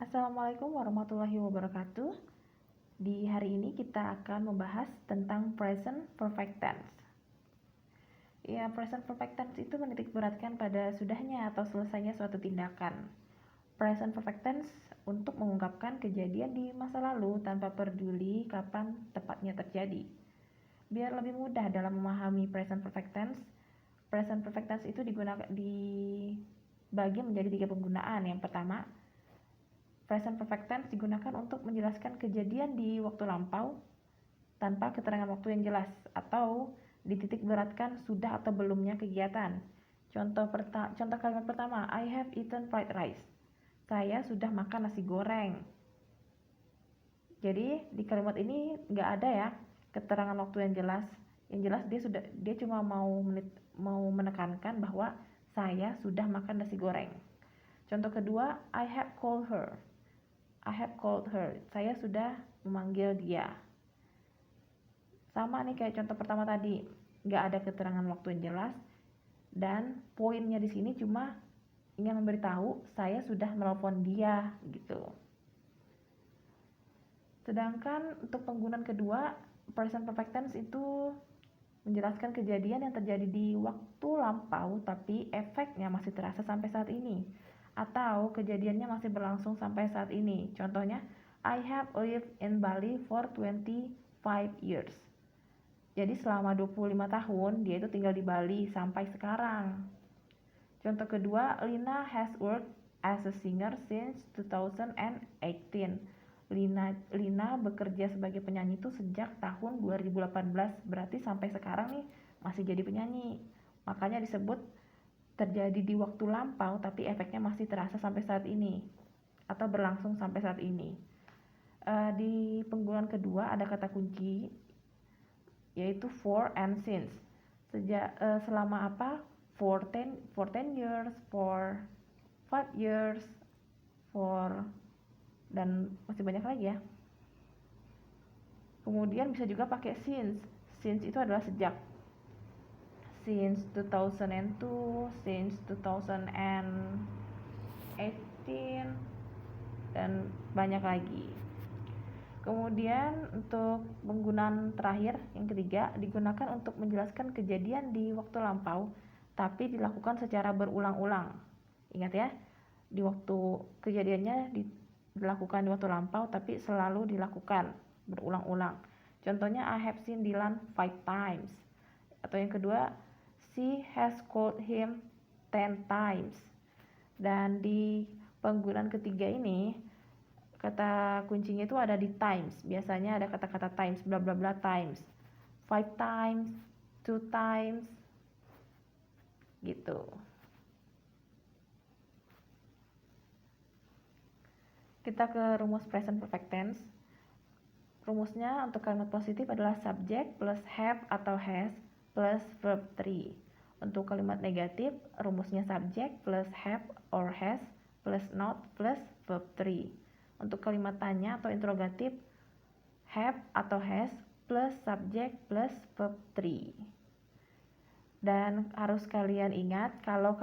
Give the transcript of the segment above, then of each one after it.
Assalamualaikum warahmatullahi wabarakatuh. Di hari ini kita akan membahas tentang present perfect tense. Ya, present perfect tense itu menitikberatkan pada sudahnya atau selesainya suatu tindakan. Present perfect tense untuk mengungkapkan kejadian di masa lalu tanpa peduli kapan tepatnya terjadi. Biar lebih mudah dalam memahami present perfect tense itu dibagi menjadi 3 penggunaan. Yang pertama, present perfect tense digunakan untuk menjelaskan kejadian di waktu lampau tanpa keterangan waktu yang jelas atau dititik beratkan sudah atau belumnya kegiatan. Contoh kalimat pertama, I have eaten fried rice. Saya sudah makan nasi goreng. Jadi di kalimat ini nggak ada ya keterangan waktu yang jelas. Yang jelas dia cuma mau menekankan bahwa saya sudah makan nasi goreng. Contoh kedua, I have called her. Saya sudah memanggil dia. Sama nih kayak contoh pertama tadi, nggak ada keterangan waktu yang jelas dan poinnya di sini cuma ingin memberitahu saya sudah menelpon dia gitu. Sedangkan untuk penggunaan kedua, present perfect tense itu menjelaskan kejadian yang terjadi di waktu lampau tapi efeknya masih terasa sampai saat ini, atau kejadiannya masih berlangsung sampai saat ini. Contohnya, I have lived in Bali for 25 years. Jadi selama 25 tahun dia itu tinggal di Bali sampai sekarang. Contoh kedua, Lina has worked as a singer since 2018. Lina bekerja sebagai penyanyi itu sejak tahun 2018, berarti sampai sekarang nih masih jadi penyanyi. Makanya disebut terjadi di waktu lampau tapi efeknya masih terasa sampai saat ini atau berlangsung sampai saat ini. Di penggunaan kedua ada kata kunci yaitu for and since. Selama apa? For 10 years, for 5 years, for, dan masih banyak lagi ya. Kemudian bisa juga pakai since. Since itu adalah sejak. Since 2002, since 2018, dan banyak lagi. Kemudian untuk penggunaan terakhir yang ketiga digunakan untuk menjelaskan kejadian di waktu lampau tapi dilakukan secara berulang-ulang. Ingat ya, di waktu kejadiannya dilakukan di waktu lampau tapi selalu dilakukan berulang-ulang. Contohnya, I have seen Dylan 5 times. Atau yang kedua, she has called him 10 times. Dan di penggunaan ketiga ini kata kuncinya itu ada di times. Biasanya ada kata-kata times, bla bla bla times, 5 times, 2 times gitu. Kita ke rumus present perfect tense. Rumusnya untuk kalimat positif adalah subject plus have atau has plus verb 3. Untuk kalimat negatif, rumusnya subject plus have or has plus not plus verb 3. Untuk kalimat tanya atau interrogatif, have atau has plus subject plus verb 3. Dan harus kalian ingat kalau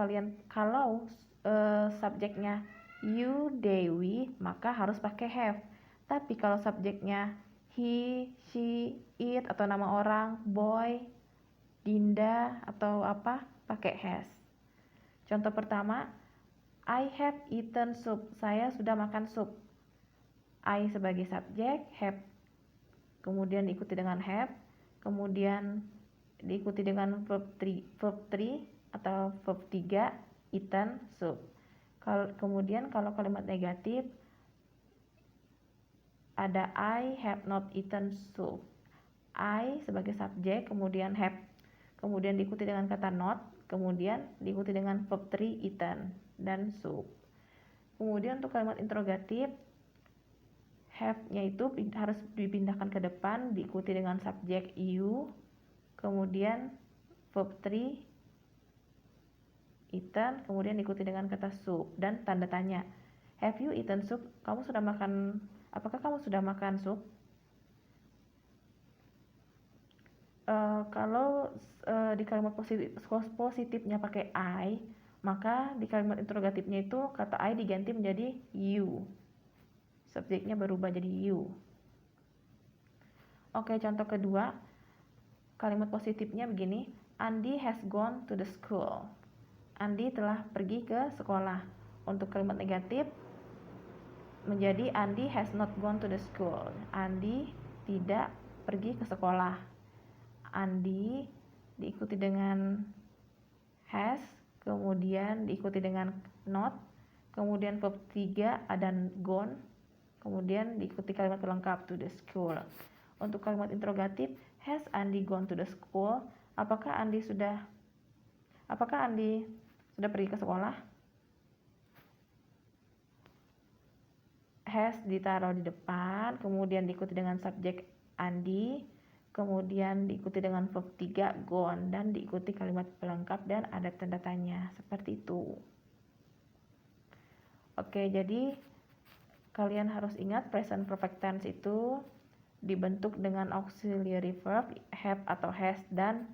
subjeknya you, Dewi, maka harus pakai have. Tapi kalau subjeknya he, she, it atau nama orang, boy, Dinda atau apa, pakai has. Contoh pertama, I have eaten soup. Saya sudah makan sup. I sebagai subjek, have kemudian diikuti dengan have, kemudian diikuti dengan verb 3 atau verb 3, eaten soup. Kemudian kalau kalimat negatif ada I have not eaten soup. I sebagai subjek, kemudian have, kemudian diikuti dengan kata not, kemudian diikuti dengan verb 3, eaten, dan soup. Kemudian untuk kalimat interrogatif, have-nya itu harus dipindahkan ke depan, diikuti dengan subjek you, kemudian verb 3, eaten, kemudian diikuti dengan kata soup dan tanda tanya. Have you eaten soup? Apakah kamu sudah makan sup? Kalau di kalimat positifnya pakai I, maka di kalimat interrogatifnya itu kata I diganti menjadi you. subjeknya berubah jadi you. Oke, contoh kedua, kalimat positifnya begini, Andi has gone to the school. Andi telah pergi ke sekolah. Untuk kalimat negatif menjadi Andi has not gone to the school. Andi tidak pergi ke sekolah. Andi diikuti dengan has, kemudian diikuti dengan not, kemudian verb 3 ada gone, kemudian diikuti kalimat pelengkap to the school. Untuk kalimat interrogatif, has Andi gone to the school? Apakah Andi sudah pergi ke sekolah? Has ditaruh di depan, kemudian diikuti dengan subjek Andi, kemudian diikuti dengan verb 3 gone, dan diikuti kalimat pelengkap dan ada tanda tanya, seperti itu. Oke, jadi kalian harus ingat present perfect tense itu dibentuk dengan auxiliary verb have atau has dan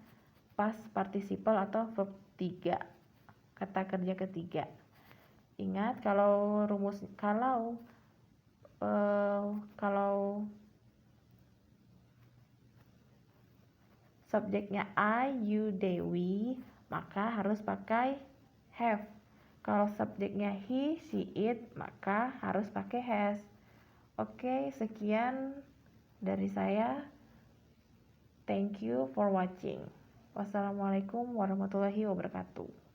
past participle atau verb 3, kata kerja ketiga. Ingat kalau subjeknya I, you, they, we, maka harus pakai have. Kalau subjeknya he, she, it, maka harus pakai has. Oke, sekian dari saya. Thank you for watching. Wassalamualaikum warahmatullahi wabarakatuh.